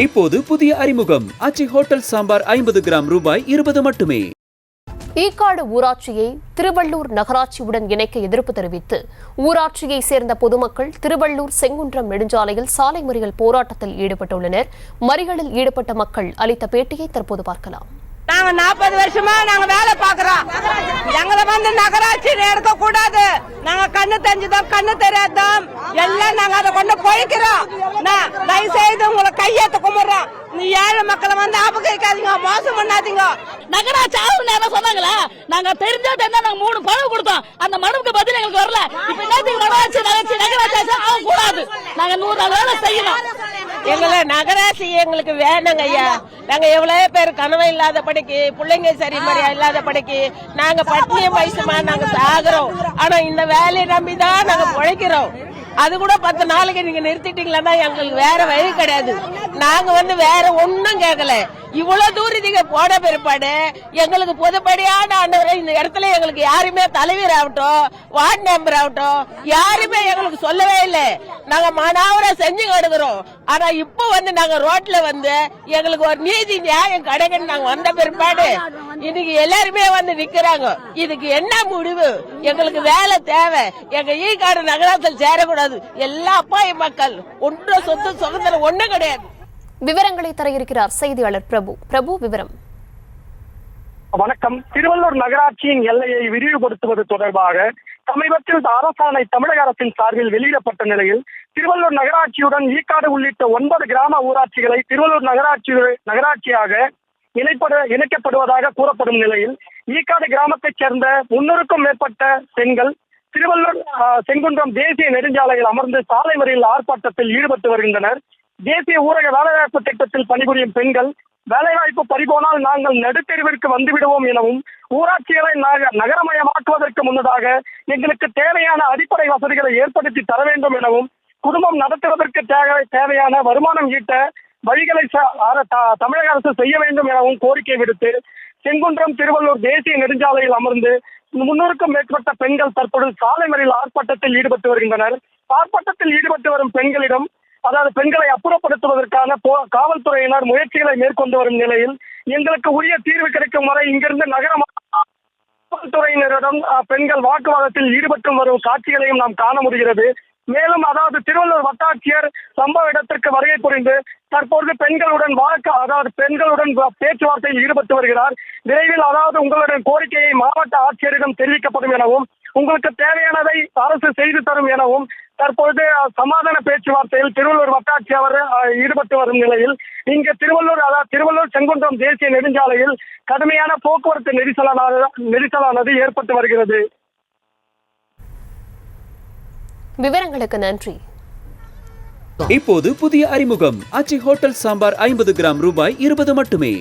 இப்போது புதிய அறிமுகம் ஆச்சி ஹோட்டல் சாம்பார் 50 கிராம் ரூபாய் 20 மட்டுமே. ஈக்காடு ஊராட்சியை திருவள்ளூர் நகராட்சியுடன் இணைக்க எதிர்ப்பு தெரிவித்து ஊராட்சியை சேர்ந்த பொதுமக்கள் திருவள்ளூர் செங்குன்றம் நெடுஞ்சாலையில் சாலை மறியல் போராட்டத்தில் ஈடுபட்டுள்ளனர். மறியலில் ஈடுபட்ட மக்கள் அளித்த பேட்டியை தற்போது பார்க்கலாம். நாங்க 40 வருஷமா நாங்க வேலை பாக்குறோம். எங்களை வந்து நகராட்சி எடுக்க கூடாது. நாங்க கண்ணு தெரிஞ்சதும் கண்ணு தெரியாதோம் எல்லாம் நாங்க அதை கொண்டு பொழிக்கிறோம். தயவு செய்து உங்களை கையெழுத்து கும்பிடுறோம். நீ ஏழை மக்களை வந்து அபகரிக்காதீங்க, மோசம் பண்ணாதீங்க. நகராட்சி ஆளுநர் சொன்னாங்களா? நாங்க தெரிஞ்சது என்ன, நாங்க 3 மனு கொடுத்தோம். அந்த மனுக்கு பதில் எங்களுக்கு வரல. இப்ப என்னத்துக்கு நகராட்சி ஆக கூடாது? நாங்க 100 நாள் வேலை செய்யணும். எங்களை நகராட்சி எங்களுக்கு வேணுங்க ஐயா. நாங்க எவ்வளவு பேர் கனவு இல்லாத படிக்கு, பிள்ளைங்க சரி மாதிரியா இல்லாத படிக்கு நாங்க பட்டினிய வயசுமா நாங்க சாகுறோம். ஆனா இந்த வேலையை நம்பிதான் நாங்க பிழைக்கிறோம். அது கூட 10 நாளைக்கு நீங்க நிறுத்திட்டீங்களா எங்களுக்கு வேற வழி கிடையாது. நாங்க வந்து வேற ஒன்னும் கேட்கல. இவ்வளவு தூரம் நீங்க போன பிற்பாடு எங்களுக்கு பொதுப்படியான இந்த இடத்துல எங்களுக்கு யாருமே தலைவர் ஆகட்டும், வார்டு மெம்பர் ஆகட்டும், யாருமே எங்களுக்கு சொல்லவே இல்லை. நாங்க மனாவரை செஞ்சு கொடுக்கிறோம். ஆனா இப்ப வந்து நாங்க ரோட்ல வந்து எங்களுக்கு ஒரு நீதி நியாயம் கிடைக்குன்னு நாங்க வந்த பிற்பாடு இன்னைக்கு எல்லாருமே வந்து நிக்கிறாங்க. இதுக்கு என்ன முடிவு? எங்களுக்கு வேலை தேவை. எங்க ஈக்காடு நகரத்தில் சேரக்கூடாது. எல்லா அப்பாய மக்கள் ஒன்று சொத்து சுதந்திரம் ஒண்ணு கிடையாது. விவரங்களை தர இருக்கிறார் செய்தியாளர் பிரபு. பிரபு, விவரம். வணக்கம். திருவள்ளூர் நகராட்சியின் எல்லையை விரிவுபடுத்துவது தொடர்பாக சமீபத்தில் அரசாணை தமிழக அரசின் சார்பில் வெளியிடப்பட்ட நிலையில் திருவள்ளூர் நகராட்சியுடன் ஈக்காடு உள்ளிட்ட 9 கிராம ஊராட்சிகளை திருவள்ளூர் நகராட்சியாக இணைக்கப்படுவதாக கூறப்படும் நிலையில் ஈக்காடு கிராமத்தைச் சேர்ந்த 300க்கும் மேற்பட்ட பெண்கள் திருவள்ளூர் செங்குன்றம் தேசிய நெடுஞ்சாலையில் அமர்ந்து சாலை மறியல் ஆர்ப்பாட்டத்தில் ஈடுபட்டு வருகின்றனர். தேசிய ஊரக வேலைவாய்ப்பு திட்டத்தில் பணிபுரியும் பெண்கள் வேலைவாய்ப்பு பறிபோனால் நாங்கள் நடுத்தெருவிற்கு வந்துவிடுவோம் எனவும், ஊராட்சிகளை நகரமயமாக்குவதற்கு முன்னதாக எங்களுக்கு தேவையான அடிப்படை வசதிகளை ஏற்படுத்தி தர வேண்டும் எனவும், குடும்பம் நடத்துவதற்கு தேவையான வருமானம் ஈட்ட வழிகளை தமிழக அரசு செய்ய வேண்டும் எனவும் கோரிக்கை விடுத்து செங்குன்றம் திருவள்ளூர் தேசிய நெடுஞ்சாலையில் அமர்ந்து 300க்கும் மேற்பட்ட பெண்கள் தற்போது சாலை மறியல் ஆர்ப்பாட்டத்தில் ஈடுபட்டு வருகின்றனர். ஆர்ப்பாட்டத்தில் ஈடுபட்டு வரும் பெண்களிடம் பெண்களை அப்புறப்படுத்துவதற்கான காவல்துறையினர் முயற்சிகளை மேற்கொண்டு வரும் நிலையில் எங்களுக்கு உரிய தீர்வு கிடைக்கும் வரை இங்கிருந்து காவல்துறையினரிடம் பெண்கள் வாக்குவாதத்தில் ஈடுபட்டு வரும் காட்சிகளையும் நாம் காண முடிகிறது. மேலும் திருவள்ளூர் வட்டாட்சியர் சம்பவ இடத்திற்கு வருகை புரிந்து தற்போது பெண்களுடன் பேச்சுவார்த்தையில் ஈடுபட்டு வருகிறார். விரைவில் உங்களுடைய கோரிக்கையை மாவட்ட ஆட்சியரிடம் தெரிவிக்கப்படும் எனவும், உங்களுக்கு தேவையானதை அரசு செய்து தரும் எனவும் தற்போது சமாதான பேச்சுவார்த்தையில் திருவள்ளூர் வட்டாட்சியர் ஈடுபட்டு வரும் நிலையில் இங்கு திருவள்ளூர் செங்குன்றம் தேசிய நெடுஞ்சாலையில் கடுமையான போக்குவரத்து நெரிசலானது ஏற்பட்டு வருகிறது. விவரங்களுக்கு நன்றி. இப்போது புதிய அறிமுகம் ஆச்சி ஹோட்டல் சாம்பார் 50 கிராம் ரூபாய் 20 மட்டுமே.